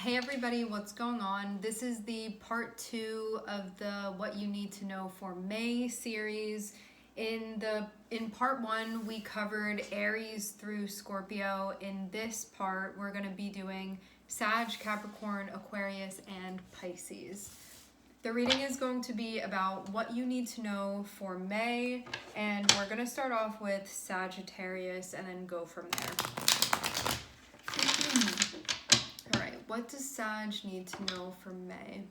Hey everybody, what's going on? This is the part 2 of the What You Need to Know for May series. In part 1, we covered Aries through Scorpio. In this part, we're going to be doing Sag, Capricorn, Aquarius, and Pisces. The reading is going to be about what you need to know for May, and we're going to start off with Sagittarius and then go from there. Alright, what does Sag need to know for May?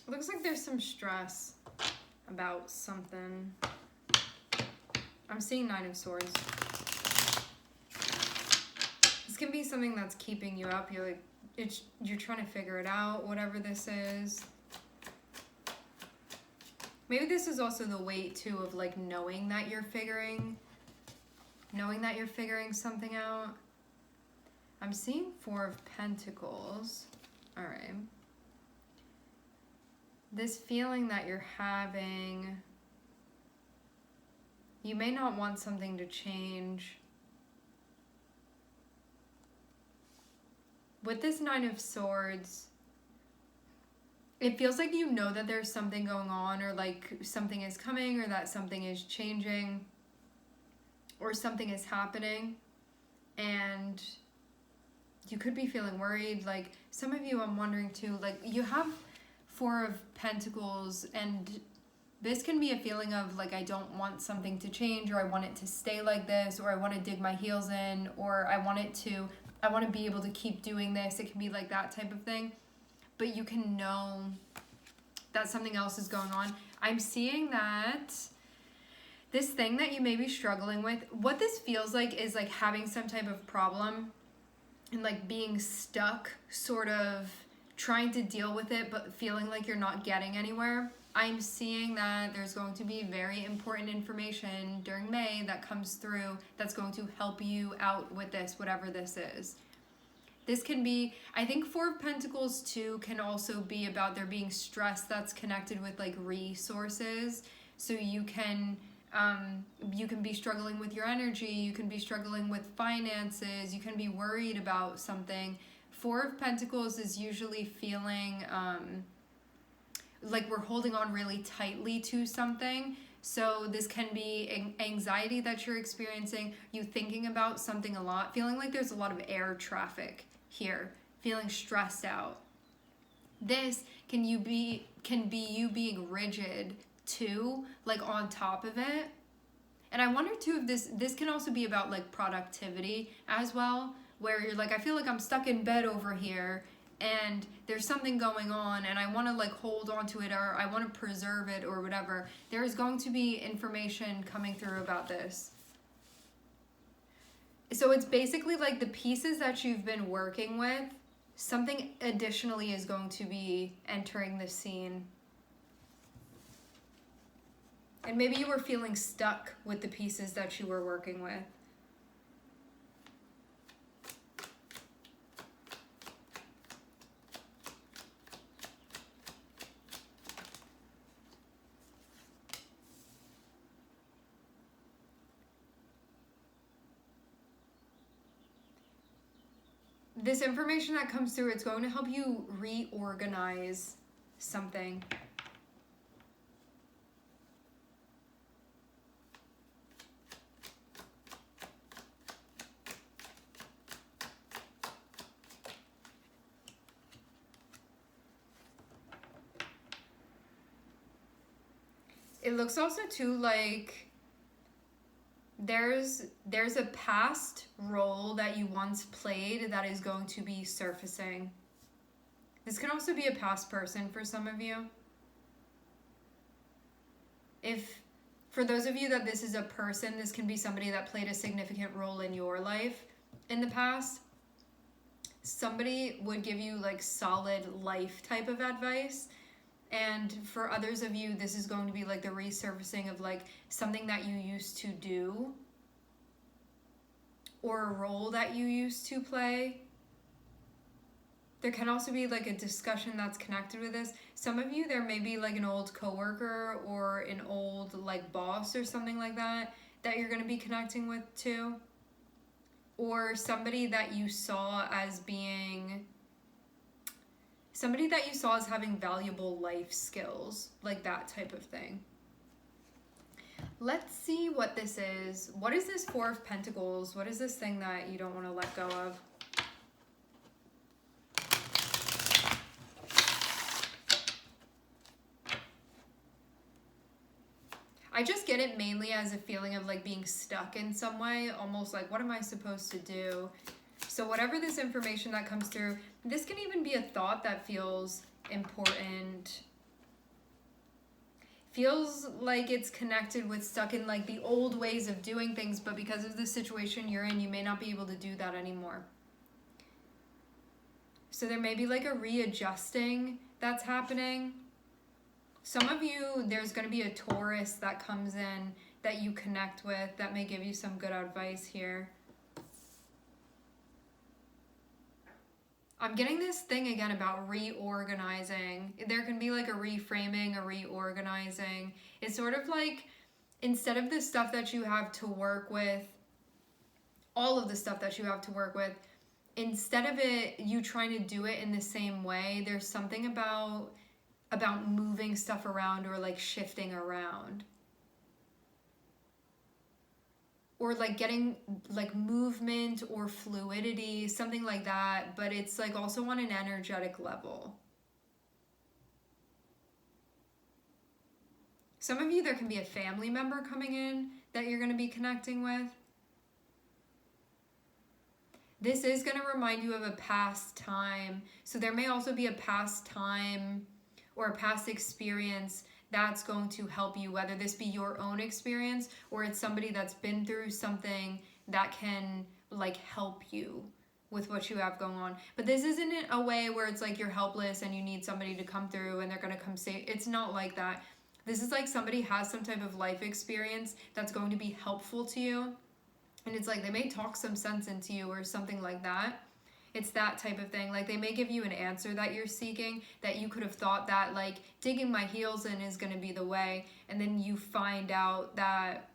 It looks like there's some stress about something. I'm seeing Nine of Swords. This can be something that's keeping you up. You're trying to figure it out, whatever this is. Maybe this is also the weight too of like knowing that you're figuring something out. I'm seeing Four of Pentacles. All right. This feeling that you're having, you may not want something to change. With this Nine of Swords, it feels like you know that there's something going on, or like something is coming, or that something is changing, or something is happening, and you could be feeling worried. Like some of you, I'm wondering too, like you have Four of Pentacles, and this can be a feeling of like, I don't want something to change, or I want it to stay like this, or I want to dig my heels in, or I want to be able to keep doing this. It can be like that type of thing. But you can know that something else is going on. I'm seeing that this thing that you may be struggling with, what this feels like is like having some type of problem and like being stuck, sort of trying to deal with it, but feeling like you're not getting anywhere. I'm seeing that there's going to be very important information during May that comes through that's going to help you out with this, whatever this is. This can be, I think Four of Pentacles too can also be about there being stress that's connected with like resources. So you can be struggling with your energy, you can be struggling with finances, you can be worried about something. Four of Pentacles is usually feeling like we're holding on really tightly to something. So this can be anxiety that you're experiencing, you thinking about something a lot, feeling like there's a lot of air traffic here, feeling stressed out. This can be you being rigid too, like on top of it. And I wonder too if this can also be about like productivity as well, where you're like, I feel like I'm stuck in bed over here and there's something going on and I want to like hold on to it, or I want to preserve it, or whatever. There is going to be information coming through about this. So it's basically like the pieces that you've been working with, something additionally is going to be entering the scene. And maybe you were feeling stuck with the pieces that you were working with. This information that comes through, it's going to help you reorganize something. It looks also too like there's a past role that you once played that is going to be surfacing. This can also be a past person for some of you. If for those of you that this is a person, this can be somebody that played a significant role in your life in the past. Somebody would give you like solid life type of advice. And for others of you, this is going to be like the resurfacing of like something that you used to do, or a role that you used to play. There can also be like a discussion that's connected with this. Some of you, there may be like an old coworker or an old like boss or something like that that you're going to be connecting with too. Or somebody that you saw as having valuable life skills, like that type of thing. Let's see what this is. What is this Four of Pentacles? What is this thing that you don't want to let go of? I just get it mainly as a feeling of like being stuck in some way, almost like, what am I supposed to do? So whatever this information that comes through, this can even be a thought that feels important. Feels like it's connected with stuck in like the old ways of doing things, but because of the situation you're in, you may not be able to do that anymore. So there may be like a readjusting that's happening. Some of you, there's going to be a Taurus that comes in that you connect with that may give you some good advice here. I'm getting this thing again about reorganizing. There can be like a reframing, a reorganizing. It's sort of like, instead of the stuff that you have to work with, all of the stuff that you have to work with, instead of it, you trying to do it in the same way, there's something about moving stuff around or like shifting around. Or like getting like movement or fluidity, something like that, but it's like also on an energetic level. Some of you, there can be a family member coming in that you're going to be connecting with. This is going to remind you of a past time. So there may also be a past time or a past experience that's going to help you, whether this be your own experience or it's somebody that's been through something that can like help you with what you have going on. But this isn't a way where it's like you're helpless and you need somebody to come through and they're going to come save. It's not like that. This is like somebody has some type of life experience that's going to be helpful to you. And it's like they may talk some sense into you or something like that. It's that type of thing. Like they may give you an answer that you're seeking, that you could have thought that like digging my heels in is going to be the way. And then you find out that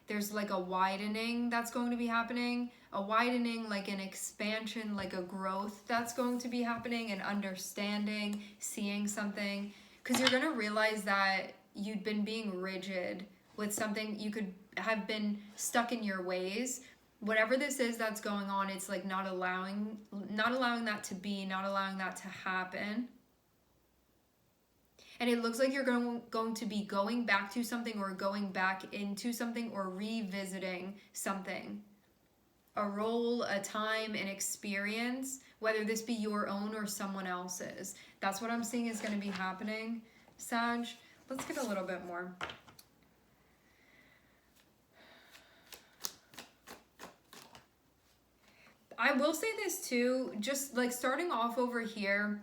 there's like a widening that's going to be happening. A widening, like an expansion, like a growth that's going to be happening, and understanding, seeing something. Because you're going to realize that you'd been being rigid with something. You could have been stuck in your ways. Whatever this is that's going on, it's like not allowing that to be, not allowing that to happen. And it looks like you're going to be going back to something or going back into something or revisiting something. A role, a time, an experience, whether this be your own or someone else's. That's what I'm seeing is going to be happening, Sag. Let's get a little bit more. I will say this too, just like starting off over here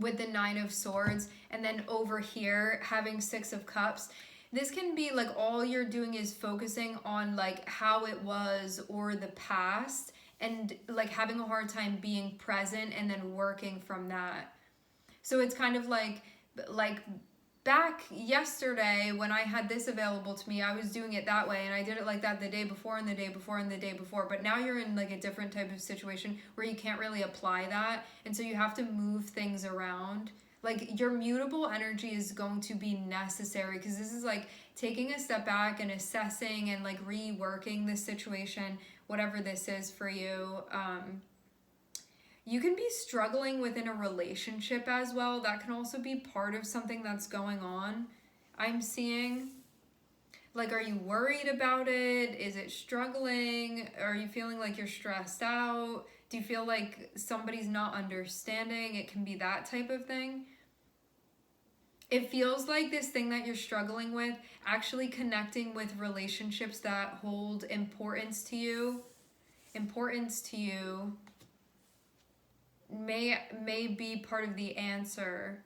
with the Nine of Swords and then over here having Six of Cups. This can be like all you're doing is focusing on like how it was or the past and like having a hard time being present and then working from that. So it's kind of like back yesterday when I had this available to me, I was doing it that way and I did it like that the day before and the day before and the day before. But now you're in like a different type of situation where you can't really apply that. And so you have to move things around. Like your mutable energy is going to be necessary because this is like taking a step back and assessing and like reworking the situation, whatever this is for you. You can be struggling within a relationship as well. That can also be part of something that's going on. I'm seeing, like, are you worried about it? Is it struggling? Are you feeling like you're stressed out? Do you feel like somebody's not understanding? It can be that type of thing. It feels like this thing that you're struggling with, actually connecting with relationships that hold importance to you, may be part of the answer.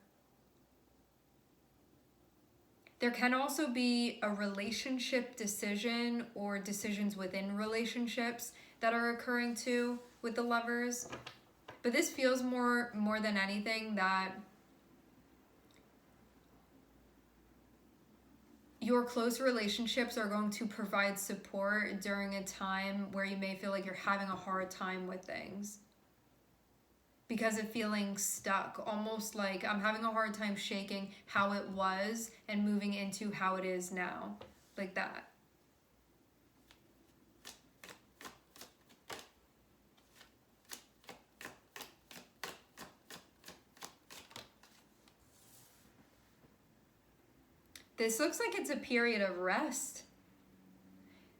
There can also be a relationship decision or decisions within relationships that are occurring too with the Lovers. But this feels more than anything that your close relationships are going to provide support during a time where you may feel like you're having a hard time with things. Because of feeling stuck, almost like I'm having a hard time shaking how it was and moving into how it is now, like that. This looks like it's a period of rest.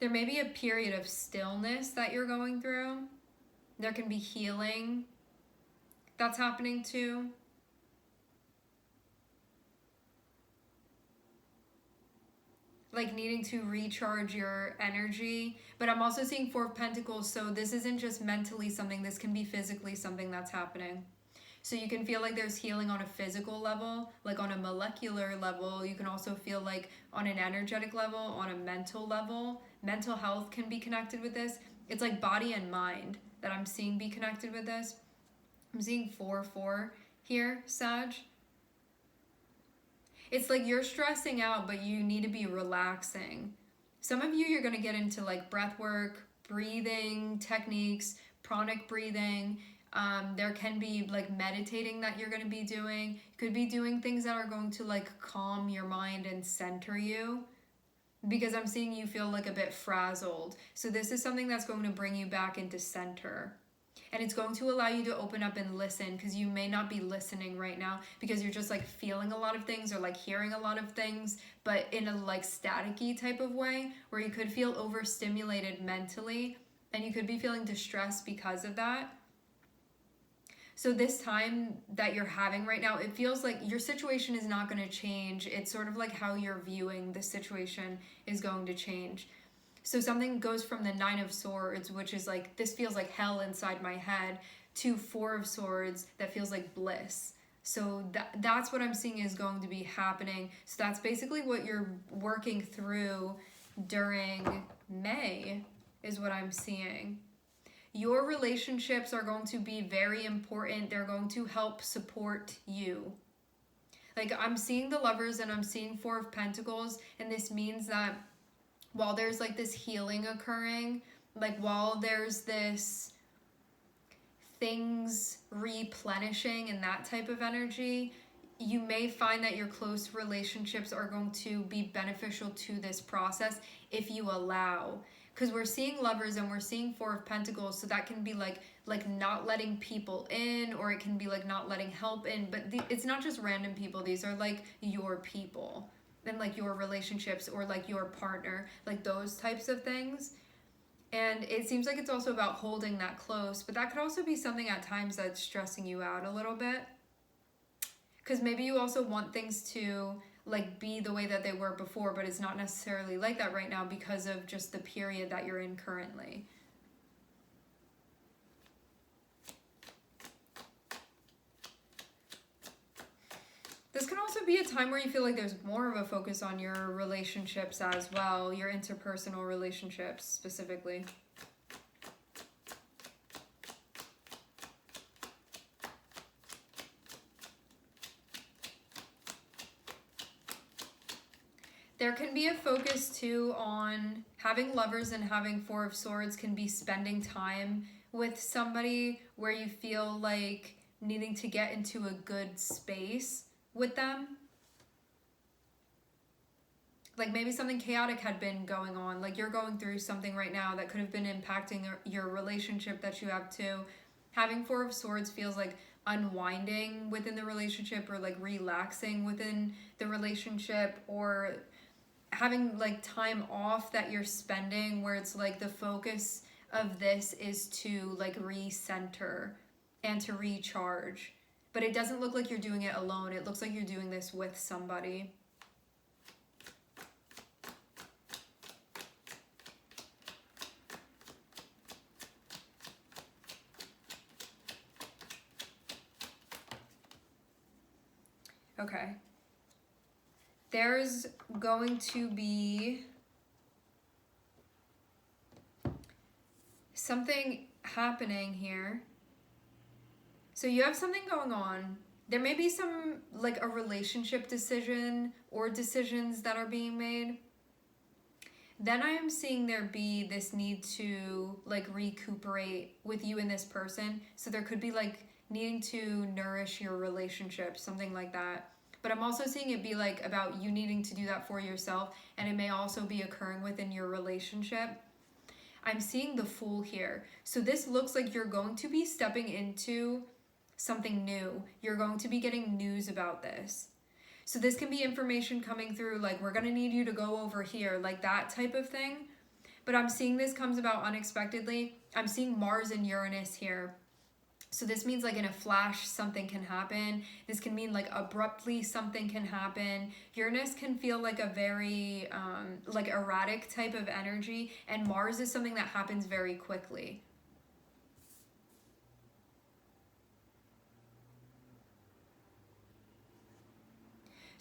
There may be a period of stillness that you're going through. There can be healing that's happening too. Like needing to recharge your energy. But I'm also seeing Four of Pentacles, so this isn't just mentally something, this can be physically something that's happening. So you can feel like there's healing on a physical level, like on a molecular level. You can also feel like on an energetic level, on a mental level. Mental health can be connected with this. It's like body and mind that I'm seeing be connected with this. I'm seeing 4-4 here, Sag. It's like you're stressing out, but you need to be relaxing. Some of you, you're going to get into like breath work, breathing techniques, pranic breathing. There can be like meditating that you're going to be doing. You could be doing things that are going to like calm your mind and center you, because I'm seeing you feel like a bit frazzled. So this is something that's going to bring you back into center. And it's going to allow you to open up and listen, because you may not be listening right now because you're just like feeling a lot of things or like hearing a lot of things, but in a like staticky type of way where you could feel overstimulated mentally and you could be feeling distressed because of that. So this time that you're having right now, it feels like your situation is not going to change. It's sort of like how you're viewing the situation is going to change. So something goes from the 9 of Swords, which is like, this feels like hell inside my head, to 4 of Swords that feels like bliss. So that's what I'm seeing is going to be happening. So that's basically what you're working through during May, is what I'm seeing. Your relationships are going to be very important. They're going to help support you. Like I'm seeing the Lovers and I'm seeing 4 of Pentacles, and this means that while there's like this healing occurring, like while there's this things replenishing and that type of energy, you may find that your close relationships are going to be beneficial to this process if you allow. Because we're seeing Lovers and we're seeing 4 of Pentacles, so that can be like not letting people in, or it can be like not letting help in. But it's not just random people. These are like your people and like your relationships, or like your partner, like those types of things. And it seems like it's also about holding that close, but that could also be something at times that's stressing you out a little bit. Because maybe you also want things to like be the way that they were before, but it's not necessarily like that right now because of just the period that you're in currently. This can also be a time where you feel like there's more of a focus on your relationships as well, your interpersonal relationships specifically. There can be a focus too on having Lovers, and having 4 of Swords can be spending time with somebody where you feel like needing to get into a good space with them. Like maybe something chaotic had been going on, like you're going through something right now that could have been impacting your relationship that you have too. Having 4 of Swords feels like unwinding within the relationship, or like relaxing within the relationship, or having like time off that you're spending where it's like the focus of this is to like recenter and to recharge. But it doesn't look like you're doing it alone. It looks like you're doing this with somebody. Okay. There's going to be something happening here So you have something going on. There may be some, like, a relationship decision or decisions that are being made. Then I am seeing there be this need to, like, recuperate with you and this person. So there could be, like, needing to nourish your relationship, something like that. But I'm also seeing it be, like, about you needing to do that for yourself. And it may also be occurring within your relationship. I'm seeing the Fool here. So this looks like you're going to be stepping into something new. You're going to be getting news about this. So this can be information coming through, like, we're going to need you to go over here, like that type of thing. But I'm seeing this comes about unexpectedly. I'm seeing Mars and Uranus here. So this means, like, in a flash, something can happen. This can mean, like, abruptly something can happen. Uranus can feel like a very, like, erratic type of energy. And Mars is something that happens very quickly.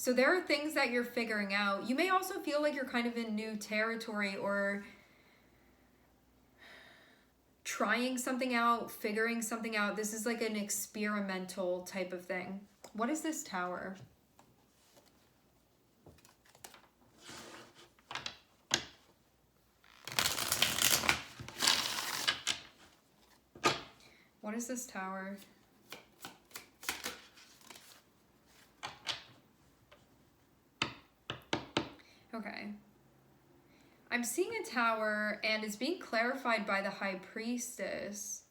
So there are things that you're figuring out. You may also feel like you're kind of in new territory or trying something out, figuring something out. This is like an experimental type of thing. What is this Tower? What is this Tower? Okay. I'm seeing a Tower, and it's being clarified by the High Priestess.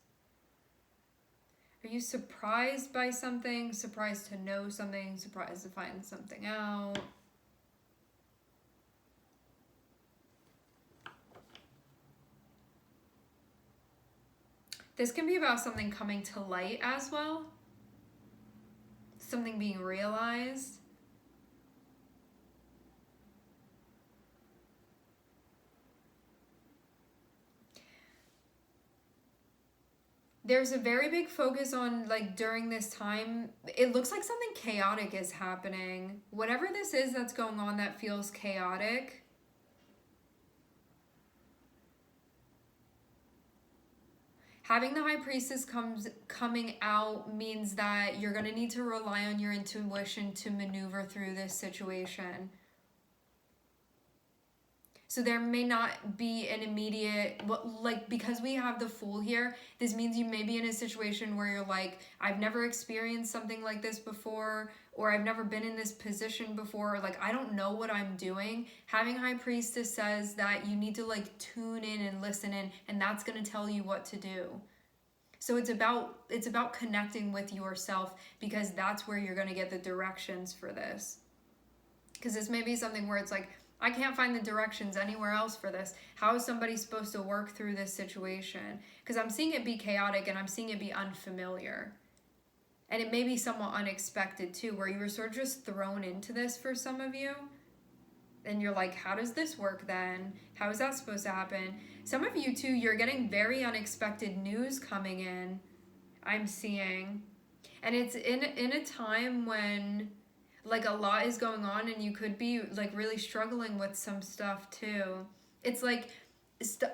Are you surprised by something? Surprised to know something? Surprised to find something out? This can be about something coming to light as well. Something being realized. There's a very big focus on, like, during this time, it looks like something chaotic is happening. Whatever this is that's going on that feels chaotic. Having the High Priestess coming out means that you're going to need to rely on your intuition to maneuver through this situation. So there may not be an immediate, like, because we have the Fool here, this means you may be in a situation where you're like, I've never experienced something like this before, or I've never been in this position before, or, like, I don't know what I'm doing. Having High Priestess says that you need to, like, tune in and listen in, and that's going to tell you what to do. So it's about connecting with yourself, because that's where you're going to get the directions for this. Because this may be something where it's like, I can't find the directions anywhere else for this. How is somebody supposed to work through this situation? Because I'm seeing it be chaotic and I'm seeing it be unfamiliar. And it may be somewhat unexpected too, where you were sort of just thrown into this for some of you. And you're like, how does this work then? How is that supposed to happen? Some of you too, you're getting very unexpected news coming in, I'm seeing. And it's in a time when, like, a lot is going on and you could be, like, really struggling with some stuff too. It's like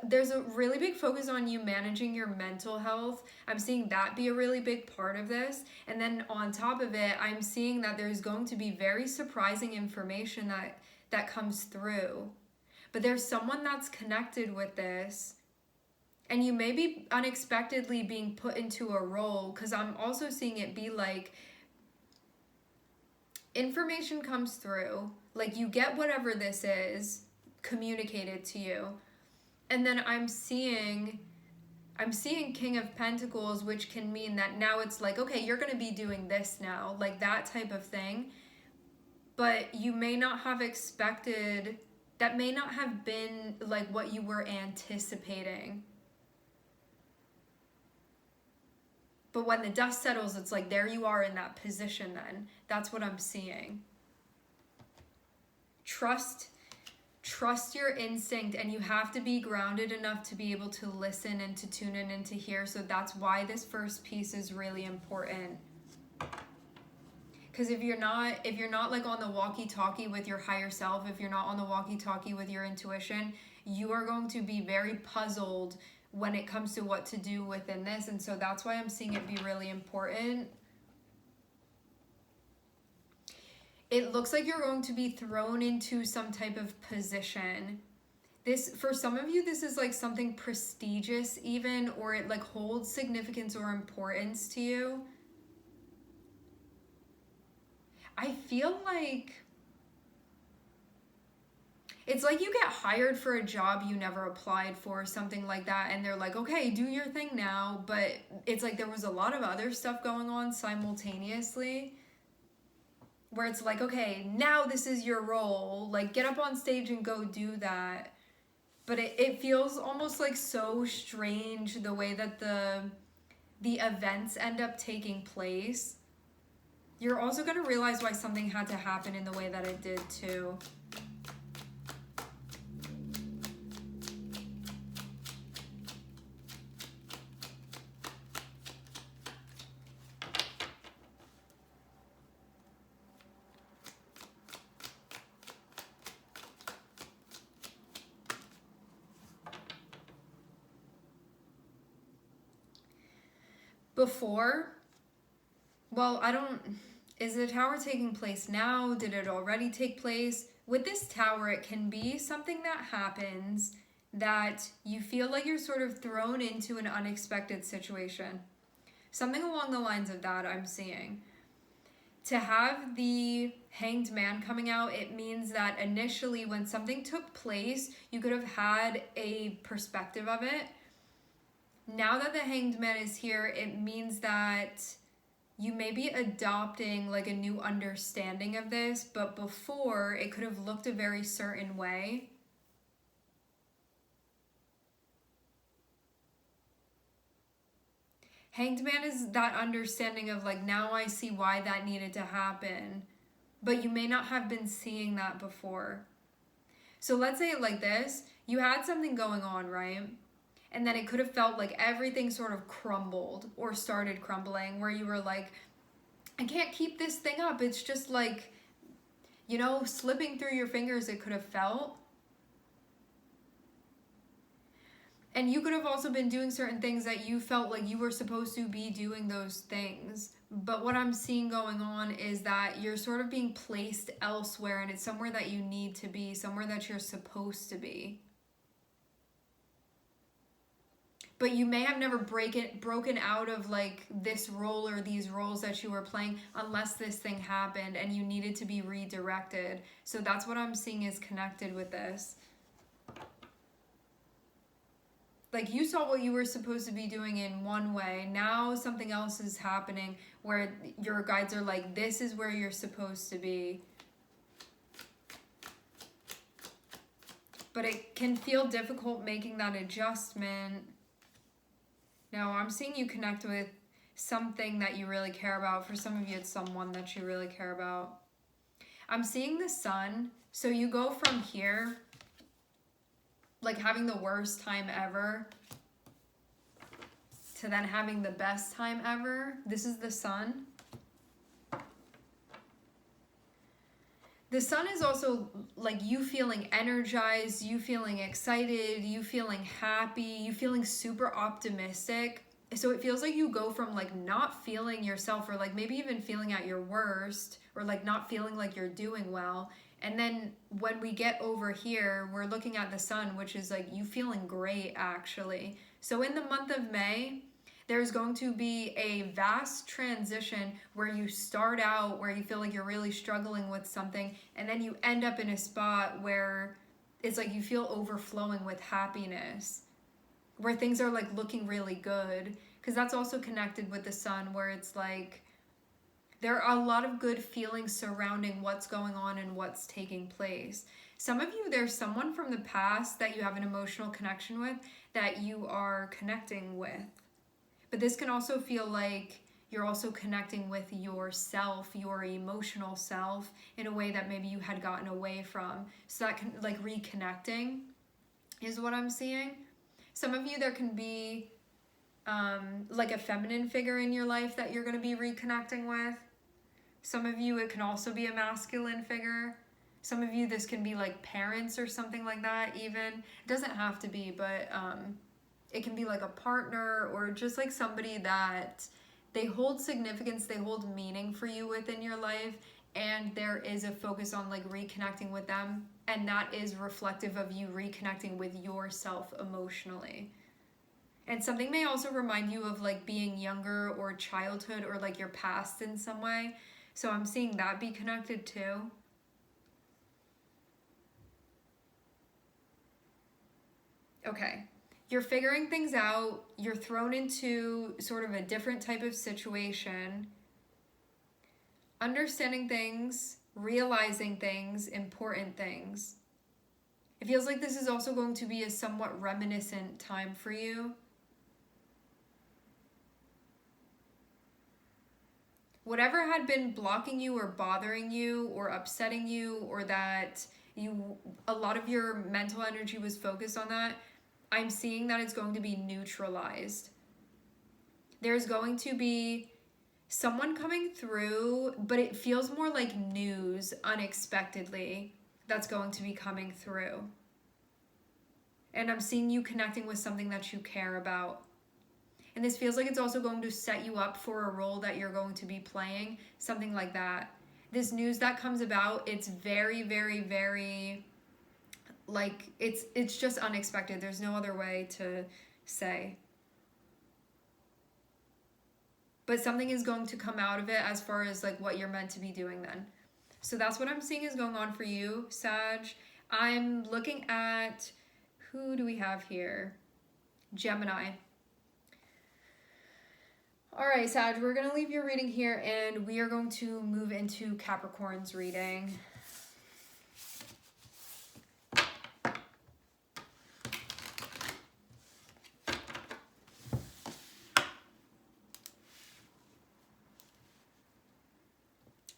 there's a really big focus on you managing your mental health. I'm seeing that be a really big part of this. And then on top of it, I'm seeing that there's going to be very surprising information that comes through. But there's someone that's connected with this. And you may be unexpectedly being put into a role, because I'm also seeing it be like, information comes through, like, you get whatever this is communicated to you, and then I'm seeing King of Pentacles, which can mean that now it's like, okay, you're going to be doing this now, like that type of thing. But you may not have expected, that may not have been like what you were anticipating. But when the dust settles, it's like, there you are in that position then. That's what I'm seeing. Trust your instinct, and you have to be grounded enough to be able to listen and to tune in and to hear. So that's why this first piece is really important. Because if you're not like on the walkie-talkie with your higher self, if you're not on the walkie-talkie with your intuition, you are going to be very puzzled when it comes to what to do within this. And so that's why I'm seeing it be really important. It looks like you're going to be thrown into some type of position. This, for some of you, this is like something prestigious even, or it like holds significance or importance to you. I feel like it's like you get hired for a job you never applied for, or something like that, and they're like, okay, do your thing now, but it's like there was a lot of other stuff going on simultaneously, where it's like, okay, now this is your role, like get up on stage and go do that. But it feels almost like so strange the way that the events end up taking place. You're also going to realize why something had to happen in the way that it did too. Before, well, is the tower taking place now? Did it already take place? With this tower, it can be something that happens that you feel like you're sort of thrown into an unexpected situation. Something along the lines of that I'm seeing. To have the Hanged Man coming out, it means that initially when something took place, you could have had a perspective of it. Now that the Hanged Man is here, it means that you may be adopting like a new understanding of this, but before it could have looked a very certain way. Hanged Man is that understanding of like, now I see why that needed to happen, but you may not have been seeing that before. So let's say it like this, you had something going on, right? And then it could have felt like everything sort of crumbled or started crumbling, where you were like, I can't keep this thing up. It's just like, you know, slipping through your fingers, it could have felt. And you could have also been doing certain things that you felt like you were supposed to be doing those things. But what I'm seeing going on is that you're sort of being placed elsewhere, and it's somewhere that you need to be, somewhere that you're supposed to be. But you may have never broken out of like this role or these roles that you were playing unless this thing happened and you needed to be redirected. So that's what I'm seeing is connected with this. Like you saw what you were supposed to be doing in one way. Now something else is happening where your guides are like, this is where you're supposed to be. But it can feel difficult making that adjustment. No, I'm seeing you connect with something that you really care about. For some of you, it's someone that you really care about. I'm seeing the sun. So you go from here, like having the worst time ever, to then having the best time ever. This is the sun. The sun is also like you feeling energized, you feeling excited, you feeling happy, you feeling super optimistic. So it feels like you go from like not feeling yourself, or like maybe even feeling at your worst, or like not feeling like you're doing well. And then when we get over here, we're looking at the sun, which is like you feeling great actually. So in the month of May, there's going to be a vast transition where you start out where you feel like you're really struggling with something, and then you end up in a spot where it's like you feel overflowing with happiness, where things are like looking really good. Because that's also connected with the sun, where it's like there are a lot of good feelings surrounding what's going on and what's taking place. Some of you, there's someone from the past that you have an emotional connection with that you are connecting with. But this can also feel like you're also connecting with yourself, your emotional self, in a way that maybe you had gotten away from. So that can, like, reconnecting is what I'm seeing. Some of you, there can be like a feminine figure in your life that you're going to be reconnecting with. Some of you, it can also be a masculine figure. Some of you, this can be like parents or something like that even. It doesn't have to be, but It can be like a partner or just like somebody that they hold significance, they hold meaning for you within your life, and there is a focus on like reconnecting with them, and that is reflective of you reconnecting with yourself emotionally. And something may also remind you of like being younger or childhood or like your past in some way. So I'm seeing that be connected too. Okay. You're figuring things out. You're thrown into sort of a different type of situation. Understanding things, realizing things, important things. It feels like this is also going to be a somewhat reminiscent time for you. Whatever had been blocking you or bothering you or upsetting you, or that a lot of your mental energy was focused on that, I'm seeing that it's going to be neutralized. There's going to be someone coming through, but it feels more like news unexpectedly that's going to be coming through. And I'm seeing you connecting with something that you care about. And this feels like it's also going to set you up for a role that you're going to be playing, something like that. This news that comes about, it's very, very, very, like, it's just unexpected. There's no other way to say. But something is going to come out of it as far as like what you're meant to be doing then. So that's what I'm seeing is going on for you, Sag. I'm looking at, who do we have here? Gemini. All right, Sag, we're going to leave your reading here and we are going to move into Capricorn's reading.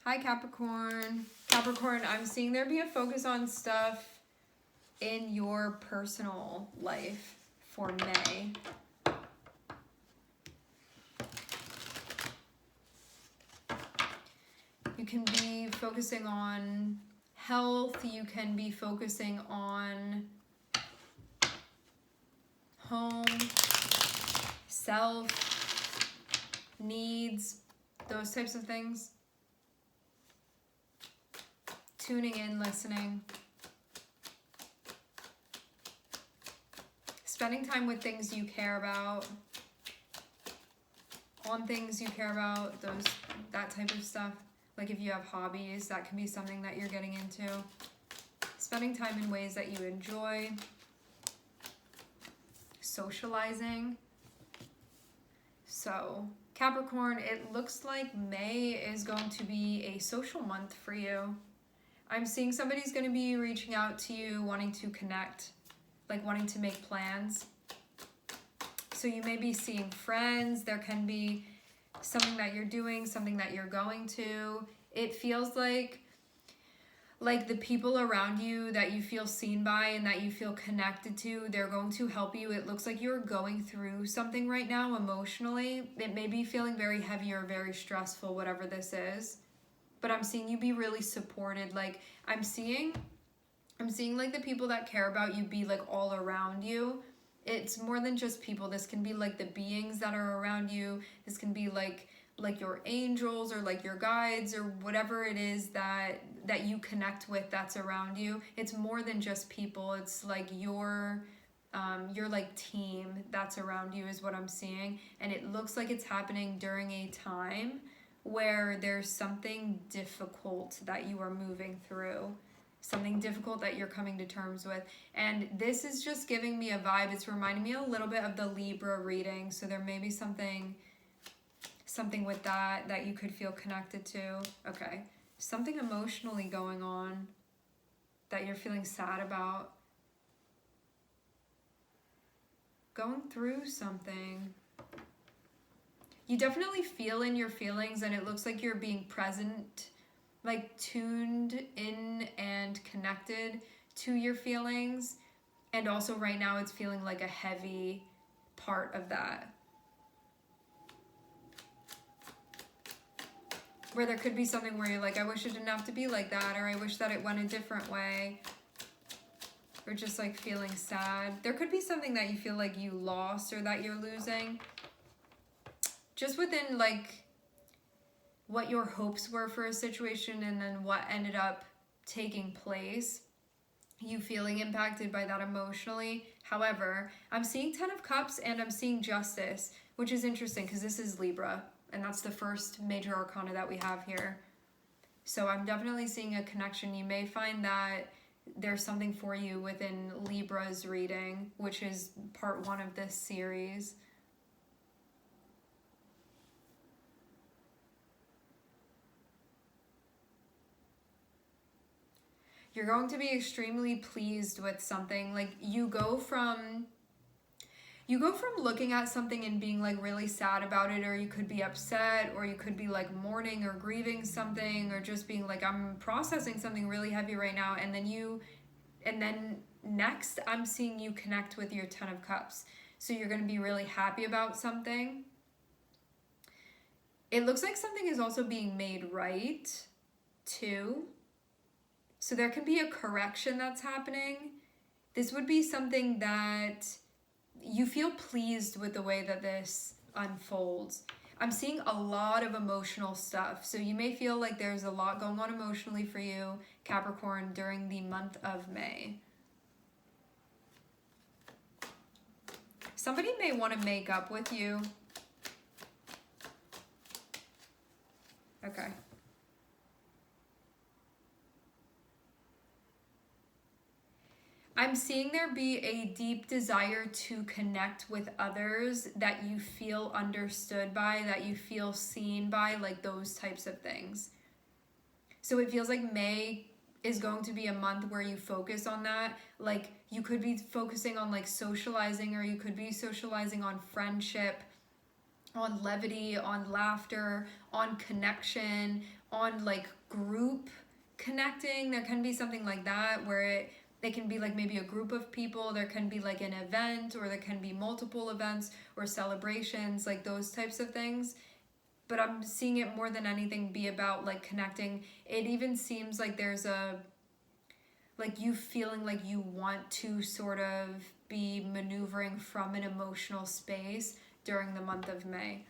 Hi, Capricorn. Capricorn, I'm seeing there be a focus on stuff in your personal life for May. You can be focusing on health. You can be focusing on home, self, needs, those types of things. Tuning in, listening. Spending time with things you care about. On things you care about, that type of stuff. Like if you have hobbies, that can be something that you're getting into. Spending time in ways that you enjoy. Socializing. So, Capricorn, it looks like May is going to be a social month for you. I'm seeing somebody's going to be reaching out to you, wanting to connect, like wanting to make plans. So you may be seeing friends. There can be something that you're doing, something that you're going to. It feels like the people around you that you feel seen by and that you feel connected to, they're going to help you. It looks like you're going through something right now emotionally. It may be feeling very heavy or very stressful, whatever this is. But I'm seeing you be really supported. Like I'm seeing like the people that care about you be like all around you. It's more than just people. This can be like the beings that are around you. This can be like your angels or like your guides or whatever it is that you connect with that's around you. It's more than just people. It's like your like team that's around you is what I'm seeing. And it looks like it's happening during a time where there's something difficult that you are moving through. Something difficult that you're coming to terms with. And this is just giving me a vibe. It's reminding me a little bit of the Libra reading. So there may be something with that you could feel connected to. Okay. Something emotionally going on that you're feeling sad about. Going through something. You definitely feel in your feelings, and it looks like you're being present, like tuned in and connected to your feelings. And also right now it's feeling like a heavy part of that. Where there could be something where you're like, I wish it didn't have to be like that, or I wish that it went a different way. or just like feeling sad. There could be something that you feel like you lost or that you're losing. Just within like what your hopes were for a situation and then what ended up taking place. You feeling impacted by that emotionally. However, I'm seeing 10 of Cups and I'm seeing Justice, which is interesting because this is Libra and that's the first major arcana that we have here. So I'm definitely seeing a connection. You may find that there's something for you within Libra's reading, which is part 1 of this series. You're going to be extremely pleased with something. Like you go from looking at something and being like really sad about it, or you could be upset, or you could be like mourning or grieving something, or just being like, I'm processing something really heavy right now. And then next I'm seeing you connect with your 10 of Cups. So you're going to be really happy about something. It looks like something is also being made right too. So there can be a correction that's happening. This would be something that you feel pleased with the way that this unfolds. I'm seeing a lot of emotional stuff. So you may feel like there's a lot going on emotionally for you, Capricorn, during the month of May. Somebody may want to make up with you. Okay. I'm seeing there be a deep desire to connect with others, that you feel understood by, that you feel seen by, like those types of things. So it feels like May is going to be a month where you focus on that. Like you could be focusing on like socializing, or you could be socializing on friendship, on levity, on laughter, on connection, on like group connecting. There can be something like that where it can be like maybe a group of people, there can be like an event, or there can be multiple events or celebrations, like those types of things. But I'm seeing it more than anything be about like connecting. It even seems like there's like you feeling like you want to sort of be maneuvering from an emotional space during the month of May.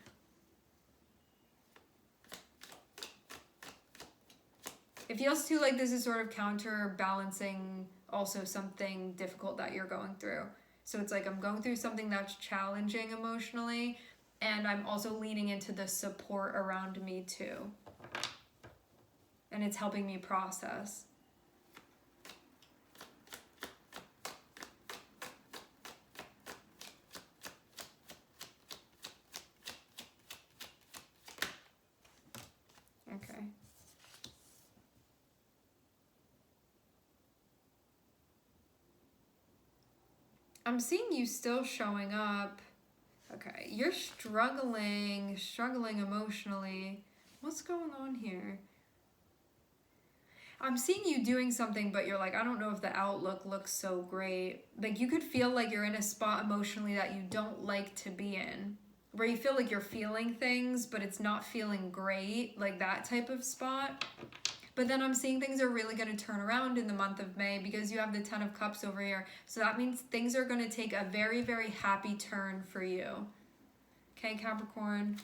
It feels too like this is sort of counterbalancing also something difficult that you're going through. So it's like I'm going through something that's challenging emotionally, and I'm also leaning into the support around me too. And it's helping me process. Okay. I'm seeing you still showing up. Okay, you're struggling emotionally. What's going on here? I'm seeing you doing something, but you're like, I don't know if the outlook looks so great. Like you could feel like you're in a spot emotionally that you don't like to be in, where you feel like you're feeling things, but it's not feeling great, like that type of spot. But then I'm seeing things are really going to turn around in the month of May because you have the 10 of Cups over here. So that means things are going to take a very, very happy turn for you. Okay, Capricorn.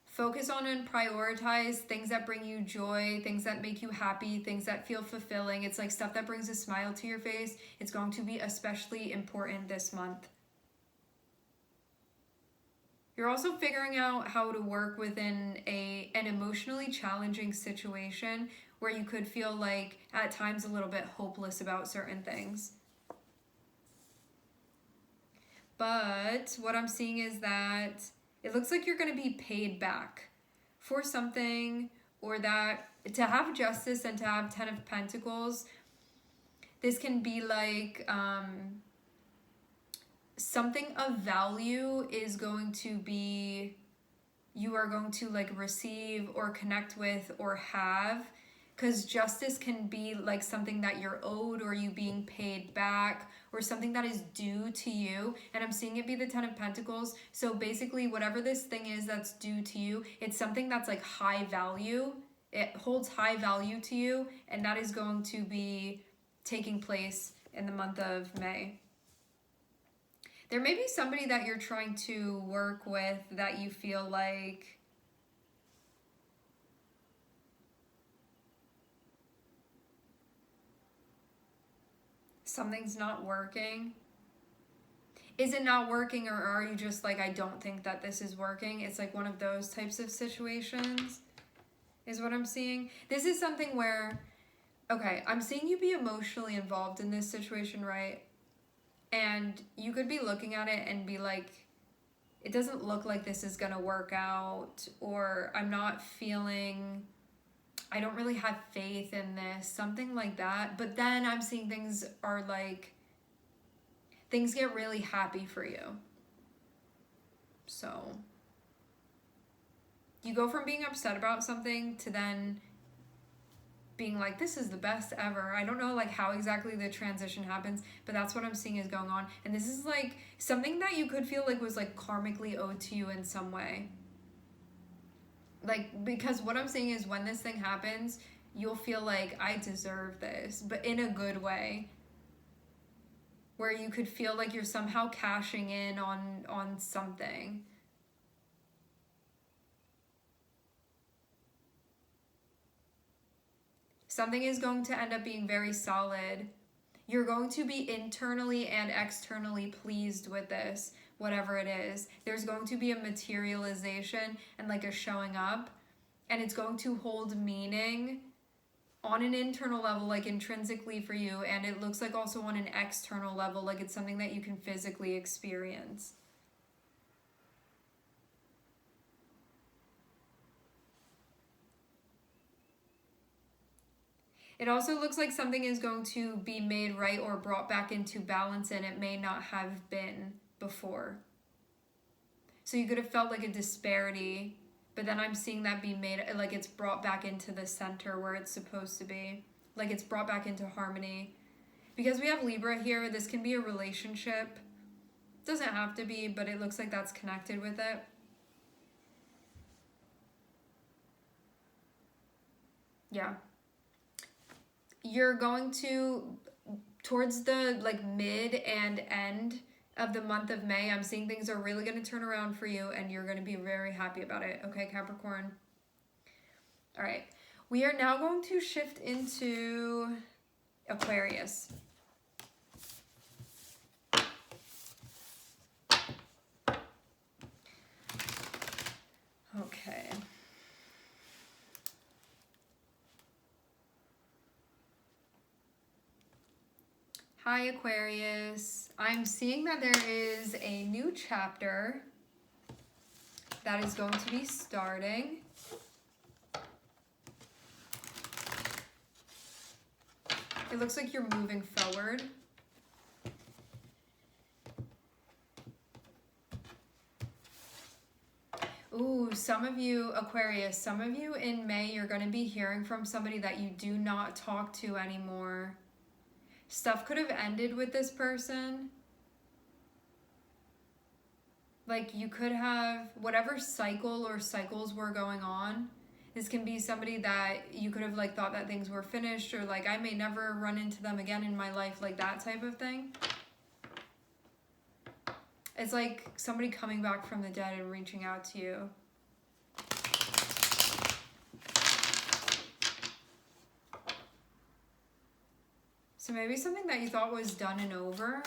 Focus on and prioritize things that bring you joy, things that make you happy, things that feel fulfilling. It's like stuff that brings a smile to your face. It's going to be especially important this month. You're also figuring out how to work within an emotionally challenging situation where you could feel like at times a little bit hopeless about certain things. But what I'm seeing is that it looks like you're going to be paid back for something, or that to have Justice and to have 10 of Pentacles, this can be like something of value is going to be, you are going to like receive or connect with or have, because justice can be like something that you're owed, or you being paid back, or something that is due to you. And I'm seeing it be the 10 of Pentacles. So basically whatever this thing is that's due to you, it's something that's like high value, It holds high value to you, and that is going to be taking place in the month of May. There may be somebody that you're trying to work with that you feel like something's not working. Is it not working, or are you just like, I don't think that this is working? It's like one of those types of situations is what I'm seeing. This is something where, okay, I'm seeing you be emotionally involved in this situation, right? And you could be looking at it and be like, it doesn't look like this is gonna work out, or I'm not feeling, I don't really have faith in this, something like that. But then I'm seeing things are like, things get really happy for you. So you go from being upset about something to then being like, this is the best ever. I don't know like how exactly the transition happens, but that's what I'm seeing is going on. And this is like something that you could feel like was like karmically owed to you in some way. Like, because what I'm seeing is when this thing happens, you'll feel like, I deserve this, but in a good way. Where you could feel like you're somehow cashing in on something. Something is going to end up being very solid. You're going to be internally and externally pleased with this, whatever it is. There's going to be a materialization and like a showing up, and it's going to hold meaning on an internal level, like intrinsically for you, and it looks like also on an external level, like it's something that you can physically experience. It also looks like something is going to be made right or brought back into balance, and it may not have been before. So you could have felt like a disparity, but then I'm seeing that be made, like it's brought back into the center where it's supposed to be. Like it's brought back into harmony. Because we have Libra here, this can be a relationship. Doesn't have to be, but it looks like that's connected with it. Yeah. You're going to, towards the like mid and end of the month of May, I'm seeing things are really going to turn around for you, and you're going to be very happy about it. Okay, Capricorn? All right. We are now going to shift into Aquarius. Okay. Hi, Aquarius. I'm seeing that there is a new chapter that is going to be starting. It looks like you're moving forward. Ooh, some of you, Aquarius, some of you in May, you're going to be hearing from somebody that you do not talk to anymore. Stuff could have ended with this person. Like you could have, whatever cycle or cycles were going on, this can be somebody that you could have like thought that things were finished, or like I may never run into them again in my life, like that type of thing. It's like somebody coming back from the dead and reaching out to you. So maybe something that you thought was done and over,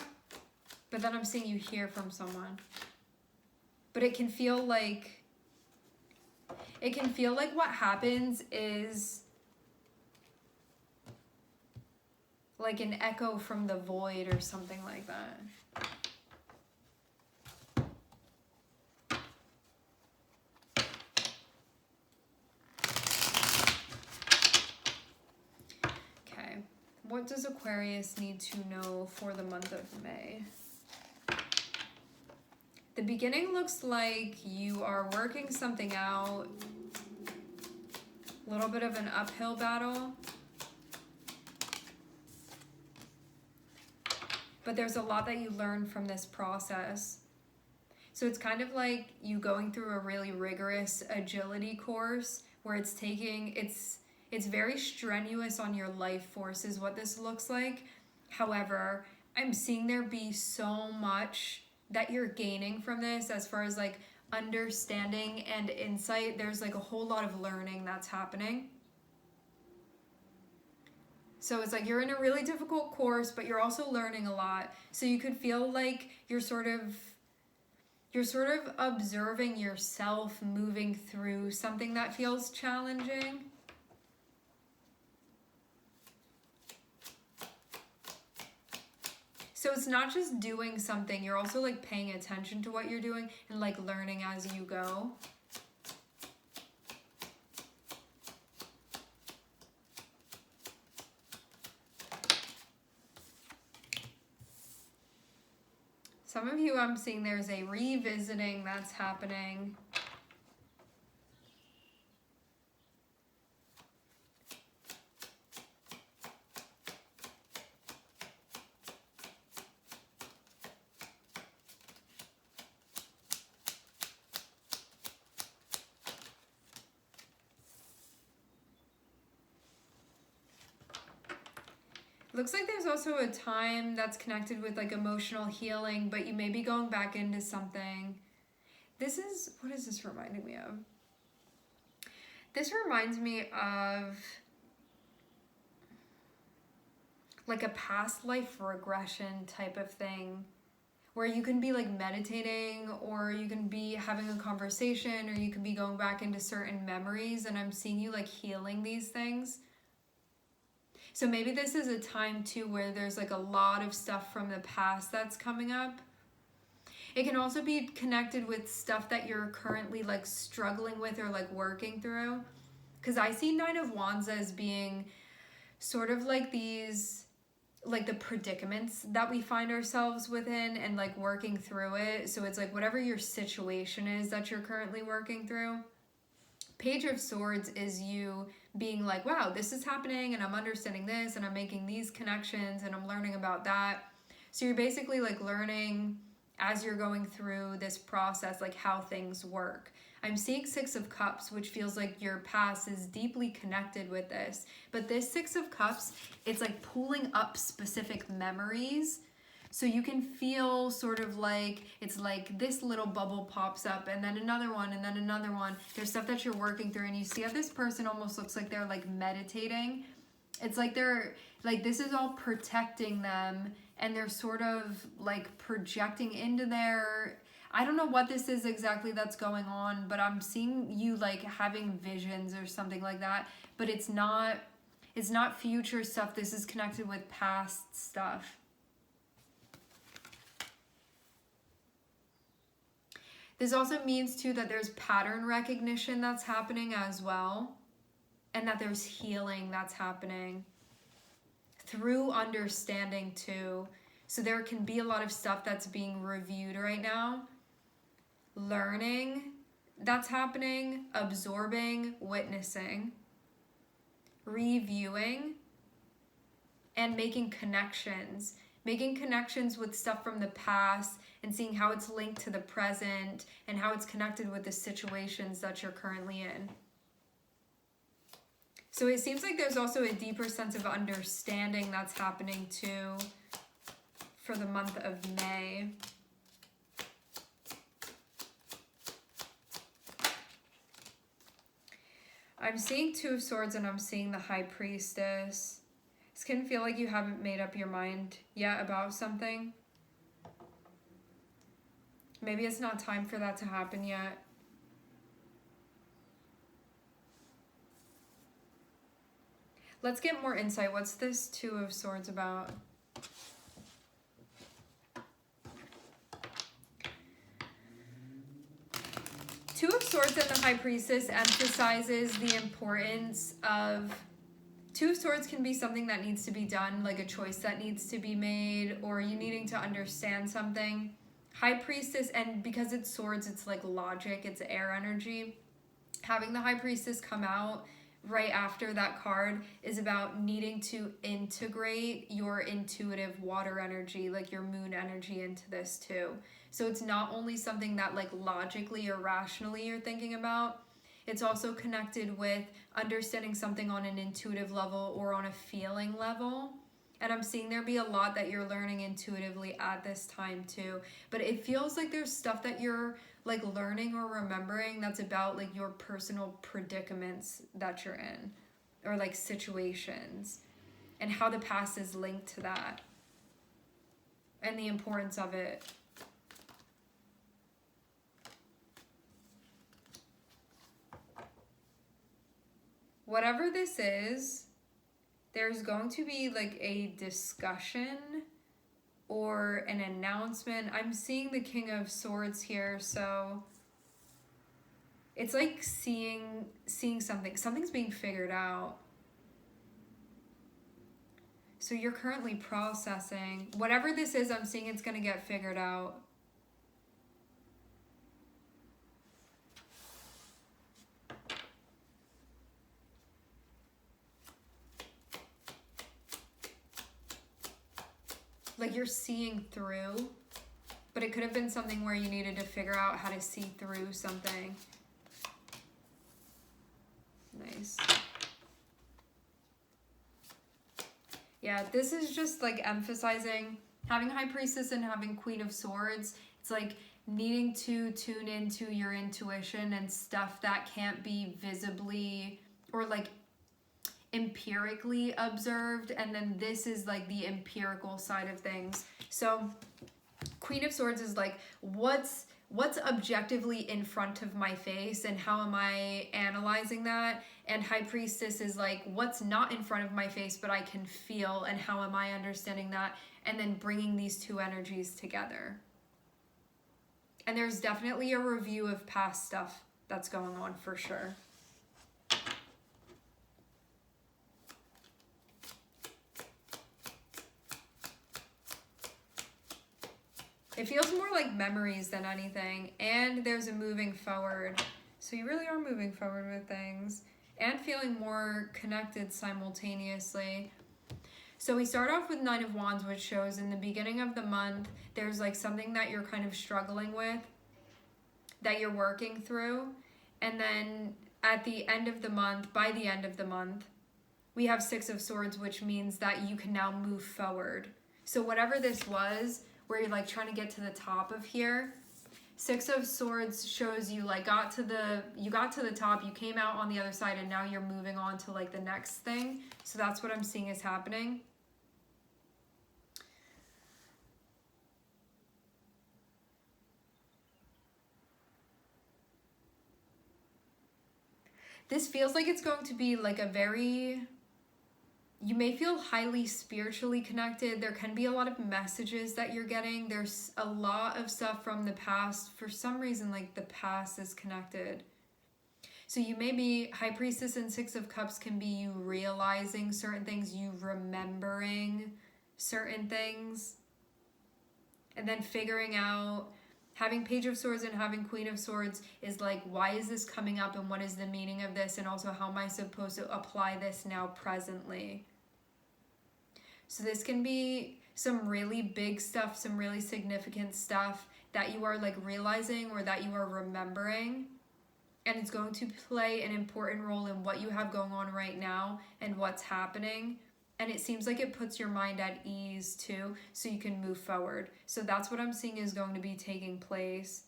but then I'm seeing you hear from someone. But it can feel like what happens is like an echo from the void or something like that. Okay, what does Aquarius need to know for the month of May? The beginning looks like you are working something out. A little bit of an uphill battle. But there's a lot that you learn from this process. So it's kind of like you going through a really rigorous agility course where it's very strenuous on your life force is what this looks like. However, I'm seeing there be so much that you're gaining from this as far as like understanding and insight. There's like a whole lot of learning that's happening. So it's like you're in a really difficult course, but you're also learning a lot. So you could feel like you're sort of observing yourself moving through something that feels challenging. So it's not just doing something, you're also like paying attention to what you're doing and like learning as you go. Some of you, I'm seeing there's a revisiting that's happening. Looks like there's also a time that's connected with like emotional healing, but you may be going back into something. What is this reminding me of? This reminds me of like a past life regression type of thing, where you can be like meditating, or you can be having a conversation, or you can be going back into certain memories, and I'm seeing you like healing these things. So maybe this is a time too where there's like a lot of stuff from the past that's coming up. It can also be connected with stuff that you're currently like struggling with or like working through. Because I see 9 of Wands as being sort of like these, like the predicaments that we find ourselves within and like working through it. So it's like whatever your situation is that you're currently working through. Page of Swords is you being like, wow, this is happening and I'm understanding this and I'm making these connections and I'm learning about that. So you're basically like learning as you're going through this process, like how things work. I'm seeing 6 of Cups, which feels like your past is deeply connected with this. But this 6 of Cups, it's like pulling up specific memories. So you can feel sort of like, it's like this little bubble pops up and then another one and then another one. There's stuff that you're working through and you see how this person almost looks like they're like meditating. It's like they're, like this is all protecting them and they're sort of like projecting into their, I don't know what this is exactly that's going on, but I'm seeing you like having visions or something like that, but it's not future stuff. This is connected with past stuff. This also means too that there's pattern recognition that's happening as well, and that there's healing that's happening through understanding too. So there can be a lot of stuff that's being reviewed right now, learning that's happening, absorbing, witnessing, reviewing, and making connections with stuff from the past and seeing how it's linked to the present and how it's connected with the situations that you're currently in. So it seems like there's also a deeper sense of understanding that's happening too for the month of May. I'm seeing 2 of Swords and I'm seeing the High Priestess. This can feel like you haven't made up your mind yet about something. Maybe it's not time for that to happen yet. Let's get more insight. What's this 2 of Swords about? Two of Swords and the High Priestess emphasizes the importance of... 2 of Swords can be something that needs to be done, like a choice that needs to be made, or you needing to understand something. High Priestess, and because it's swords, it's like logic, it's air energy. Having the High Priestess come out right after that card is about needing to integrate your intuitive water energy, like your moon energy, into this too. So it's not only something that like logically or rationally you're thinking about, It's also connected with understanding something on an intuitive level or on a feeling level. And I'm seeing there be a lot that you're learning intuitively at this time too. But it feels like there's stuff that you're like learning or remembering that's about like your personal predicaments that you're in, or like situations, and how the past is linked to that and the importance of it. Whatever this is, there's going to be like a discussion or an announcement. I'm seeing the King of Swords here, so it's like seeing something's being figured out. So you're currently processing whatever this is. I'm seeing it's going to get figured out. Like you're seeing through, but it could have been something where you needed to figure out how to see through something. Nice. Yeah, this is just like emphasizing having High Priestess and having Queen of Swords. It's like needing to tune into your intuition and stuff that can't be visibly or like empirically observed, and then this is like the empirical side of things. So Queen of Swords is like what's objectively in front of my face and how am I analyzing that, and High Priestess is like what's not in front of my face but I can feel, and how am I understanding that, and then bringing these two energies together. And there's definitely a review of past stuff that's going on for sure. It feels more like memories than anything, and there's a moving forward. So you really are moving forward with things and feeling more connected simultaneously. So we start off with Nine of Wands, which shows in the beginning of the month, there's like something that you're kind of struggling with, that you're working through. And then at the end of the month, by the end of the month, we have Six of Swords, which means that you can now move forward. So whatever this was, where you're like trying to get to the top of here, Six of Swords shows you like got to the top, you came out on the other side, and now you're moving on to like the next thing. So that's what I'm seeing is happening. This feels like it's going to be like a very, you may feel highly spiritually connected. There can be a lot of messages that you're getting. There's a lot of stuff from the past. For some reason, like the past is connected. So you may be, High Priestess and Six of Cups can be you realizing certain things, you remembering certain things, and then figuring out. Having Page of Swords and having Queen of Swords is like, why is this coming up and what is the meaning of this? And also, how am I supposed to apply this now presently? So this can be some really big stuff, some really significant stuff that you are like realizing or that you are remembering. And it's going to play an important role in what you have going on right now and what's happening. And it seems like it puts your mind at ease too, so you can move forward. So that's what I'm seeing is going to be taking place.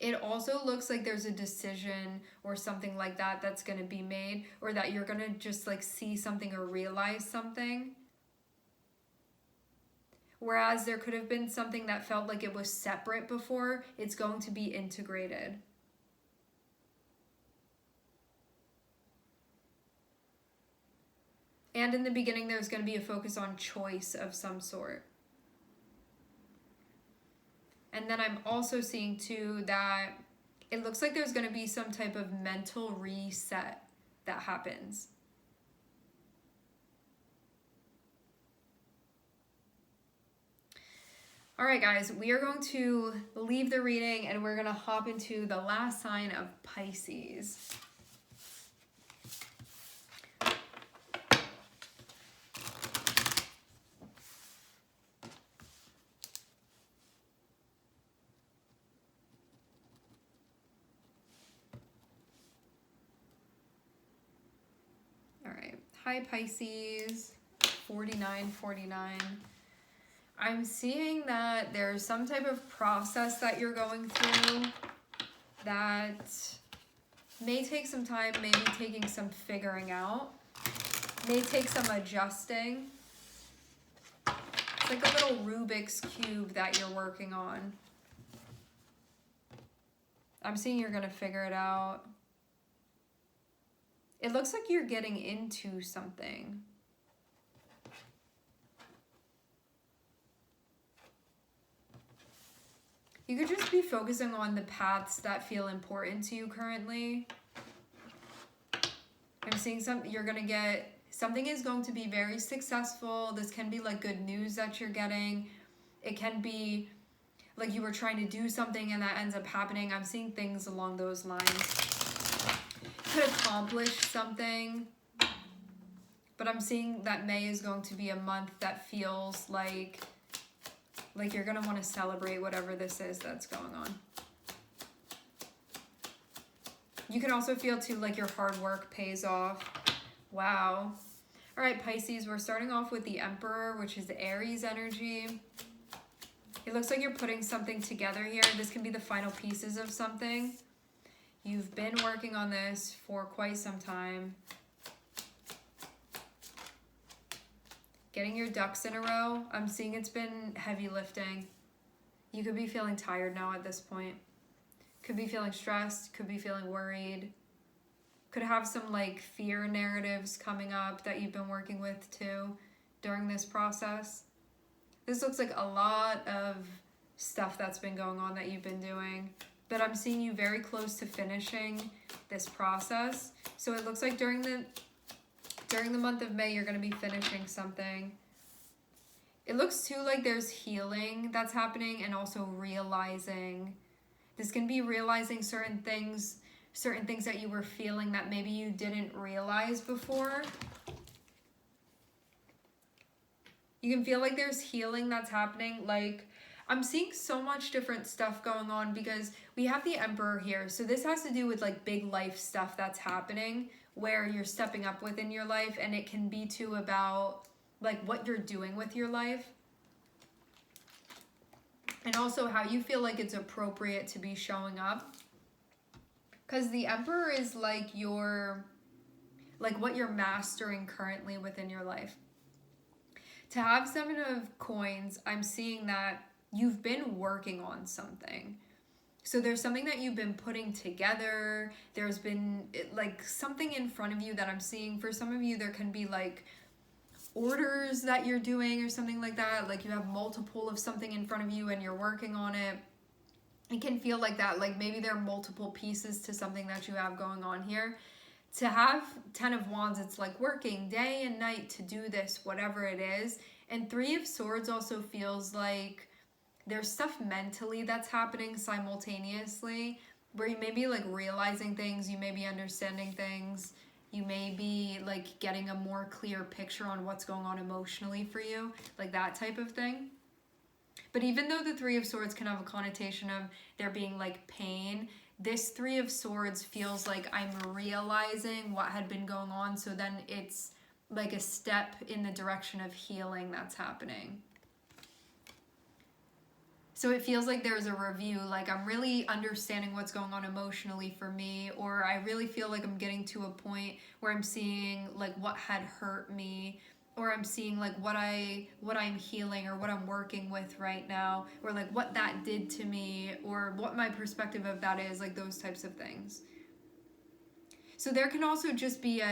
It also looks like there's a decision or something like that that's going to be made, or that you're going to just like see something or realize something. Whereas there could have been something that felt like it was separate before, it's going to be integrated. And in the beginning, there's going to be a focus on choice of some sort. And then I'm also seeing too that it looks like there's going to be some type of mental reset that happens. All right, guys, we are going to leave the reading and we're going to hop into the last sign of Pisces. Hi, Pisces. 4949. I'm seeing that there's some type of process that you're going through that may take some time, maybe taking some figuring out, may take some adjusting. It's like a little Rubik's Cube that you're working on. I'm seeing you're going to figure it out. It looks like you're getting into something. You could just be focusing on the paths that feel important to you currently. I'm seeing you're going to get, something is going to be very successful. This can be like good news that you're getting. It can be like you were trying to do something and that ends up happening. I'm seeing things along those lines. Could accomplish something. But I'm seeing that May is going to be a month that feels like you're going to want to celebrate whatever this is that's going on. You can also feel too like your hard work pays off. Wow. All right, Pisces, we're starting off with the Emperor, which is the Aries energy. It looks like you're putting something together here. This can be the final pieces of something. You've been working on this for quite some time. Getting your ducks in a row. I'm seeing it's been heavy lifting. You could be feeling tired now at this point. Could be feeling stressed, could be feeling worried. Could have some like fear narratives coming up that you've been working with too during this process. This looks like a lot of stuff that's been going on that you've been doing. But I'm seeing you very close to finishing this process. So it looks like during the month of May, you're going to be finishing something. It looks too like there's healing that's happening and also realizing. This can be realizing certain things that you were feeling that maybe you didn't realize before. You can feel like there's healing that's happening. Like, I'm seeing so much different stuff going on because we have the Emperor here. So this has to do with like big life stuff that's happening where you're stepping up within your life, and it can be too about like what you're doing with your life. And also how you feel like it's appropriate to be showing up. Because the Emperor is like what you're mastering currently within your life. To have 7 of Coins, I'm seeing that you've been working on something. So there's something that you've been putting together. There's been like something in front of you that I'm seeing. For some of you, there can be like orders that you're doing or something like that. Like you have multiple of something in front of you and you're working on it. It can feel like that. Like maybe there are multiple pieces to something that you have going on here. To have 10 of Wands, it's like working day and night to do this, whatever it is. And 3 of Swords also feels like there's stuff mentally that's happening simultaneously where you may be like realizing things, you may be understanding things, you may be like getting a more clear picture on what's going on emotionally for you, like that type of thing. But even though the 3 of Swords can have a connotation of there being like pain, this 3 of Swords feels like I'm realizing what had been going on, so then it's like a step in the direction of healing that's happening. So it feels like there's a review, like I'm really understanding what's going on emotionally for me, or I really feel like I'm getting to a point where I'm seeing like what had hurt me, or I'm seeing like what I'm healing or what I'm working with right now, or like what that did to me, or what my perspective of that is, like those types of things. So there can also just be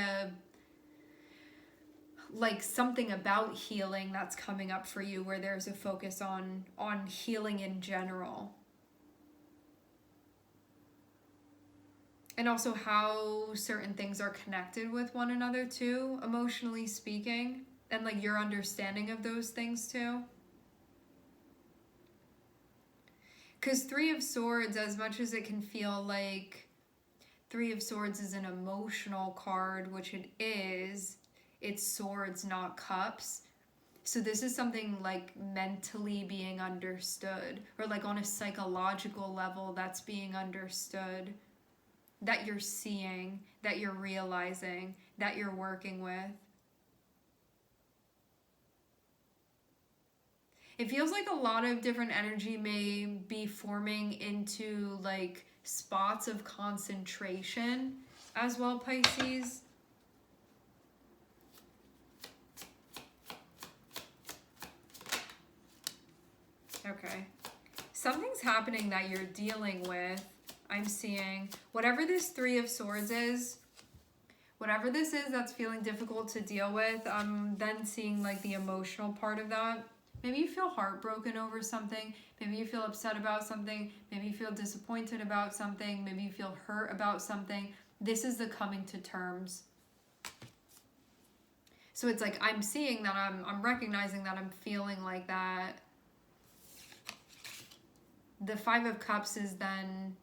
like something about healing that's coming up for you where there's a focus on healing in general. And also how certain things are connected with one another too, emotionally speaking, and like your understanding of those things too. Because 3 of Swords, as much as it can feel like 3 of Swords is an emotional card, which it is, it's swords, not cups. So this is something like mentally being understood, or like on a psychological level that's being understood, that you're seeing, that you're realizing, that you're working with. It feels like a lot of different energy may be forming into like spots of concentration as well, Pisces. Okay. Something's happening that you're dealing with. I'm seeing whatever this Three of Swords is, whatever this is that's feeling difficult to deal with, I'm then seeing like the emotional part of that. Maybe you feel heartbroken over something. Maybe you feel upset about something. Maybe you feel disappointed about something. Maybe you feel hurt about something. This is the coming to terms. So it's like I'm seeing that, I'm recognizing that I'm feeling like that. The Five of Cups is then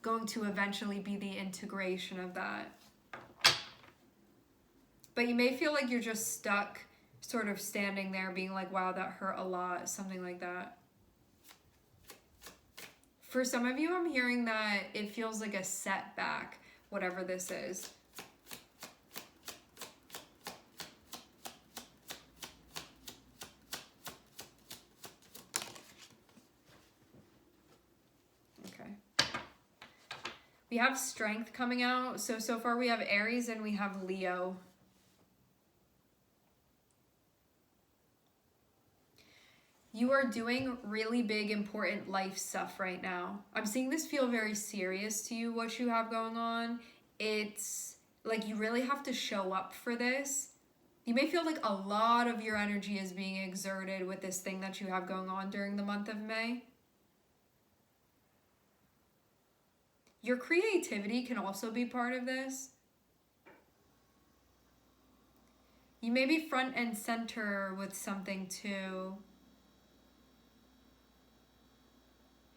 going to eventually be the integration of that. But you may feel like you're just stuck, sort of standing there being like, wow, that hurt a lot, something like that. For some of you, I'm hearing that it feels like a setback, whatever this is. We have Strength coming out. So far we have Aries and we have Leo. You are doing really big, important life stuff right now. I'm seeing this feel very serious to you, what you have going on. It's like you really have to show up for this. You may feel like a lot of your energy is being exerted with this thing that you have going on during the month of May. Your creativity can also be part of this. You may be front and center with something too.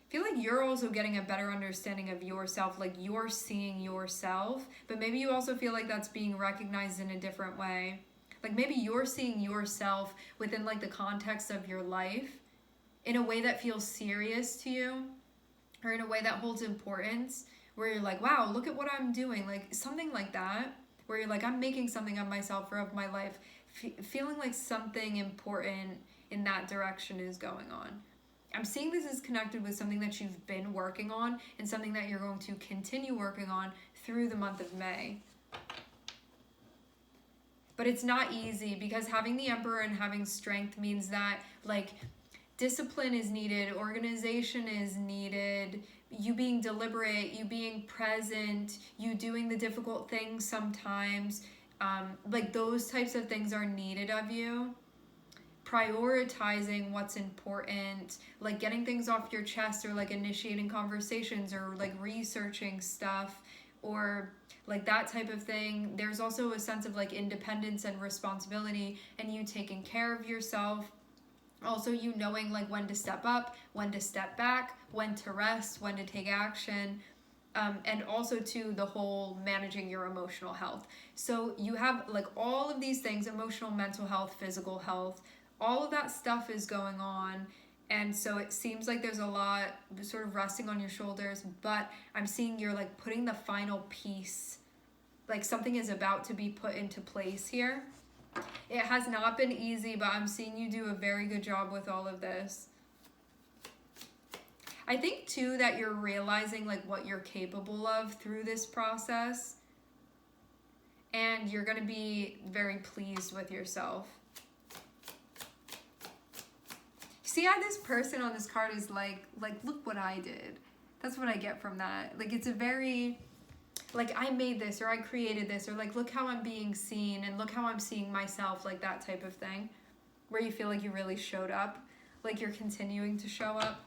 I feel like you're also getting a better understanding of yourself, like you're seeing yourself, but maybe you also feel like that's being recognized in a different way. Like maybe you're seeing yourself within like the context of your life in a way that feels serious to you, or in a way that holds importance, where you're like, wow, look at what I'm doing, like something like that, where you're like, I'm making something of myself or of my life, feeling like something important in that direction is going on. I'm seeing this is connected with something that you've been working on and something that you're going to continue working on through the month of May. But it's not easy, because having the Emperor and having Strength means that like discipline is needed, organization is needed, you being deliberate, you being present, you doing the difficult things sometimes, like those types of things are needed of you. Prioritizing what's important, like getting things off your chest, or like initiating conversations, or like researching stuff, or like that type of thing. There's also a sense of like independence and responsibility, and you taking care of yourself. Also, you knowing like when to step up, when to step back, when to rest, when to take action, and also to the whole managing your emotional health. So you have like all of these things: emotional, mental health, physical health, all of that stuff is going on. And so it seems like there's a lot sort of resting on your shoulders, but I'm seeing you're like putting the final piece, like something is about to be put into place here. It has not been easy, but I'm seeing you do a very good job with all of this. I think too that you're realizing like what you're capable of through this process, and you're going to be very pleased with yourself. See how this person on this card is like look what I did. That's what I get from that. Like it's a very like I made this, or I created this, or like look how I'm being seen, and look how I'm seeing myself, like that type of thing, where you feel like you really showed up, like you're continuing to show up.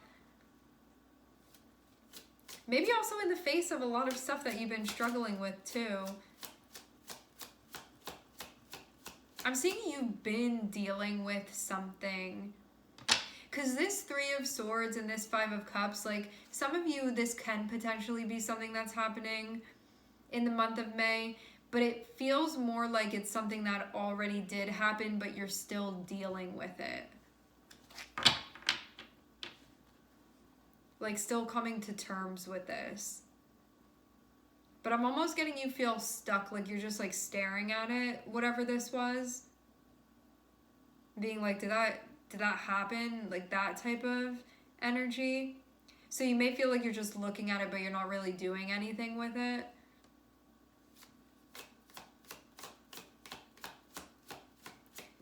Maybe also in the face of a lot of stuff that you've been struggling with too. I'm seeing you've been dealing with something. Because this Three of Swords and this Five of Cups, like some of you, this can potentially be something that's happening in the month of May, but it feels more like it's something that already did happen, but you're still dealing with it. Like still coming to terms with this. But I'm almost getting you feel stuck, like you're just like staring at it, whatever this was. Being like, did that did that happen? Like that type of energy. So you may feel like you're just looking at it, but you're not really doing anything with it.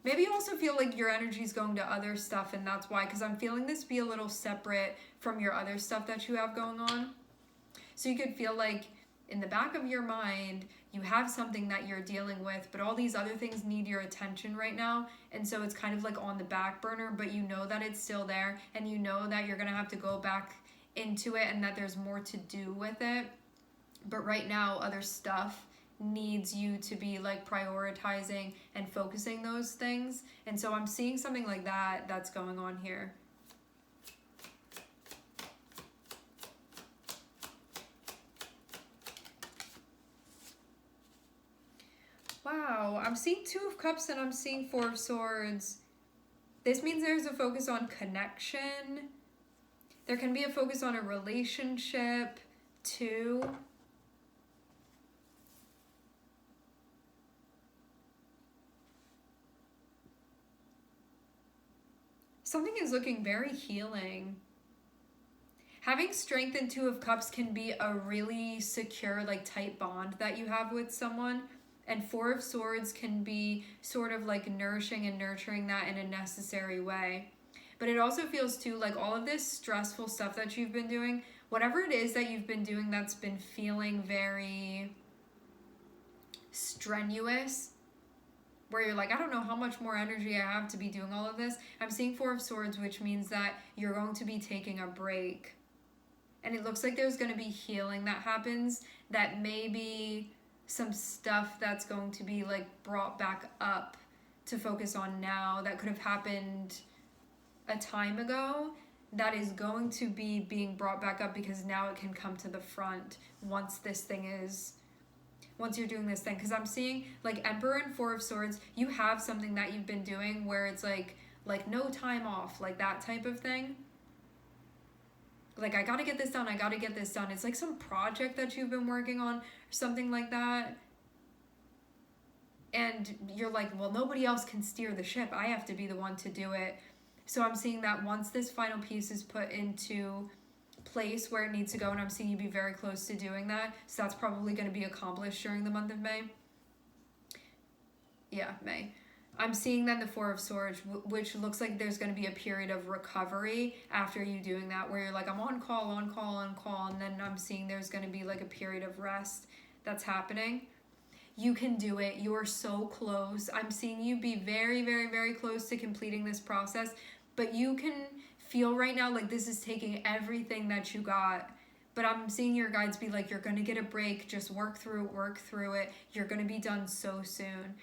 Maybe you also feel like your energy is going to other stuff, and that's why, because I'm feeling this be a little separate from your other stuff that you have going on. So you could feel like in the back of your mind, you have something that you're dealing with, but all these other things need your attention right now. And so it's kind of like on the back burner, but you know that it's still there, and you know that you're going to have to go back into it and that there's more to do with it. But right now, other stuff needs you to be like prioritizing and focusing those things. And so I'm seeing something like that that's going on here. Wow, I'm seeing 2 of Cups and I'm seeing 4 of Swords. This means there's a focus on connection. There can be a focus on a relationship too. Something is looking very healing. Having Strength and 2 of Cups can be a really secure, like tight bond that you have with someone. And 4 of Swords can be sort of like nourishing and nurturing that in a necessary way. But it also feels too like all of this stressful stuff that you've been doing, whatever it is that you've been doing that's been feeling very strenuous, where you're like, I don't know how much more energy I have to be doing all of this. I'm seeing 4 of Swords, which means that you're going to be taking a break. And it looks like there's going to be healing that happens, that maybe some stuff that's going to be like brought back up to focus on now that could have happened a time ago, that is going to be being brought back up because now it can come to the front once you're doing this thing. Because I'm seeing like Emperor and 4 of Swords, you have something that you've been doing where it's like no time off, like that type of thing. Like, I gotta get this done, I gotta get this done. It's like some project that you've been working on, or something like that. And you're like, well, nobody else can steer the ship. I have to be the one to do it. So I'm seeing that once this final piece is put into place where it needs to go, and I'm seeing you be very close to doing that. So that's probably going to be accomplished during the month of May. Yeah, May. I'm seeing then the 4 of Swords, which looks like there's going to be a period of recovery after you doing that, where you're like, I'm on call, and then I'm seeing there's going to be like a period of rest that's happening. You can do it. You're so close. I'm seeing you be very, very, very close to completing this process, but you can feel right now like this is taking everything that you got. But I'm seeing your guides be like, you're going to get a break. Just work through it. You're going to be done so soon.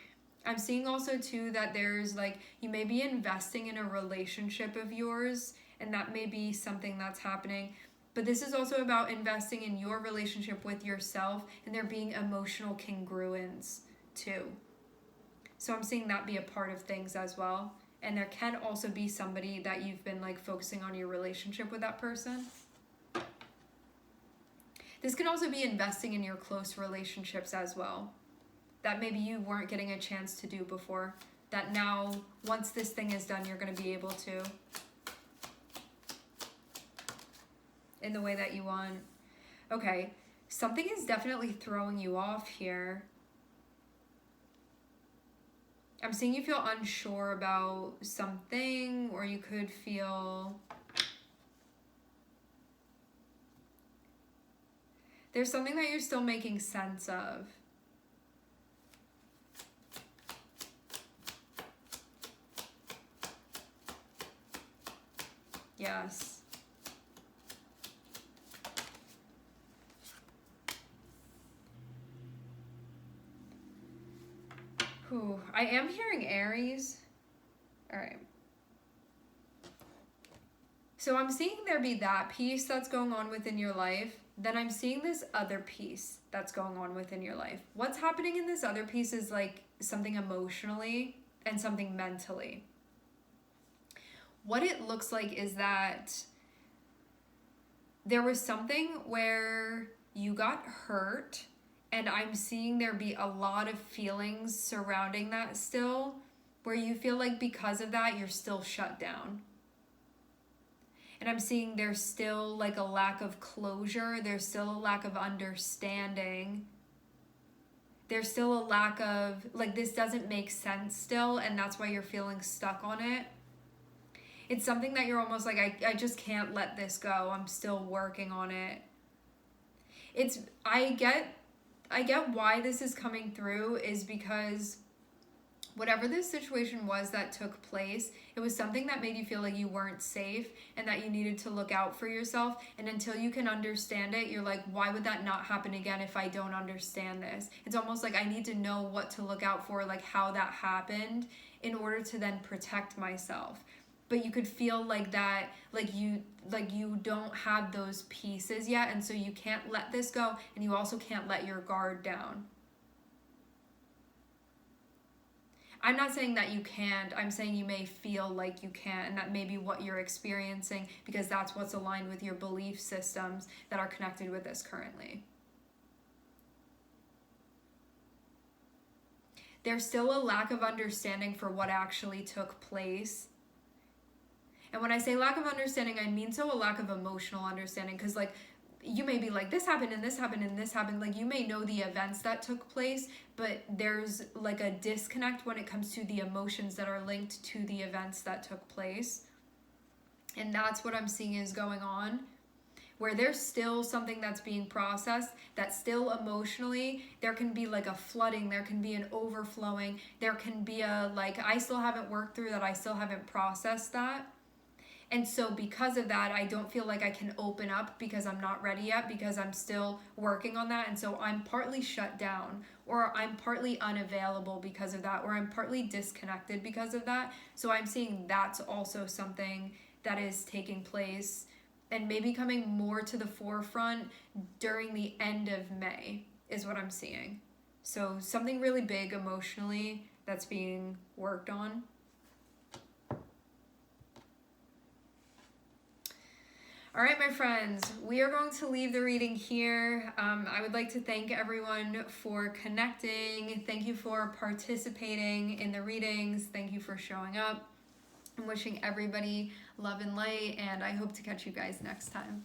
I'm seeing also too that there's like, you may be investing in a relationship of yours, and that may be something that's happening. But this is also about investing in your relationship with yourself, and there being emotional congruence too. So I'm seeing that be a part of things as well. And there can also be somebody that you've been like focusing on your relationship with that person. This can also be investing in your close relationships as well, that maybe you weren't getting a chance to do before, that now, once this thing is done, you're going to be able to, in the way that you want. Okay, something is definitely throwing you off here. I'm seeing you feel unsure about something, or you could feel there's something that you're still making sense of. Yes. Ooh, I am hearing Aries. All right. So I'm seeing there be that piece that's going on within your life. Then I'm seeing this other piece that's going on within your life. What's happening in this other piece is like something emotionally and something mentally. What it looks like is that there was something where you got hurt, and I'm seeing there be a lot of feelings surrounding that still, where you feel like because of that, you're still shut down. And I'm seeing there's still like a lack of closure. There's still a lack of understanding. There's still a lack of, like, this doesn't make sense still, and that's why you're feeling stuck on it. It's something that you're almost like, I just can't let this go. I'm still working on it. I get why this is coming through is because whatever this situation was that took place, it was something that made you feel like you weren't safe and that you needed to look out for yourself. And until you can understand it, you're like, why would that not happen again if I don't understand this? It's almost like I need to know what to look out for, like how that happened, in order to then protect myself. But you could feel like that, like you don't have those pieces yet, and so you can't let this go, and you also can't let your guard down. I'm not saying that you can't. I'm saying you may feel like you can't, and that may be what you're experiencing because that's what's aligned with your belief systems that are connected with this currently. There's still a lack of understanding for what actually took place. And when I say lack of understanding, I mean a lack of emotional understanding, because like you may be like, this happened and this happened and this happened. Like you may know the events that took place, but there's like a disconnect when it comes to the emotions that are linked to the events that took place. And that's what I'm seeing is going on, where there's still something that's being processed, that still emotionally, there can be like a flooding, there can be an overflowing, there can be a like, I still haven't worked through that, I still haven't processed that. And so because of that, I don't feel like I can open up because I'm not ready yet, because I'm still working on that. And so I'm partly shut down, or I'm partly unavailable because of that, or I'm partly disconnected because of that. So I'm seeing that's also something that is taking place and maybe coming more to the forefront during the end of May is what I'm seeing. So something really big emotionally that's being worked on. All right, my friends, we are going to leave the reading here. I would like to thank everyone for connecting. Thank you for participating in the readings. Thank you for showing up. I'm wishing everybody love and light, and I hope to catch you guys next time.